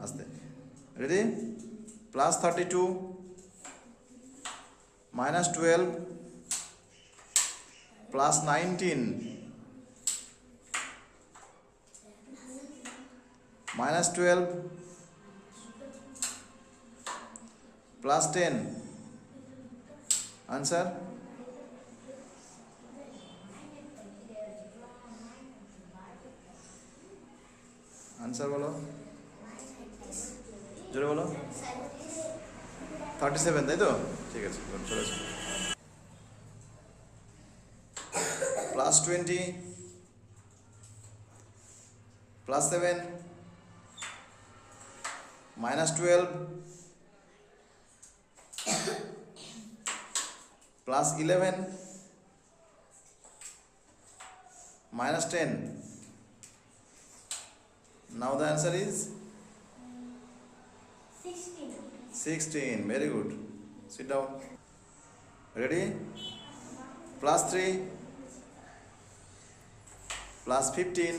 আস্তে, ready? Plus 32 minus 12 plus 19 minus 12 plus 10, answer? Answer বলো, জোরে বলো। 37, তাই তো? ঠিক আছে, চলে আসো। Plus 20 plus 7 minus 12 plus 11 minus 10. Now the answer is 16. Very good. Sit down. Ready? Plus 3 plus 15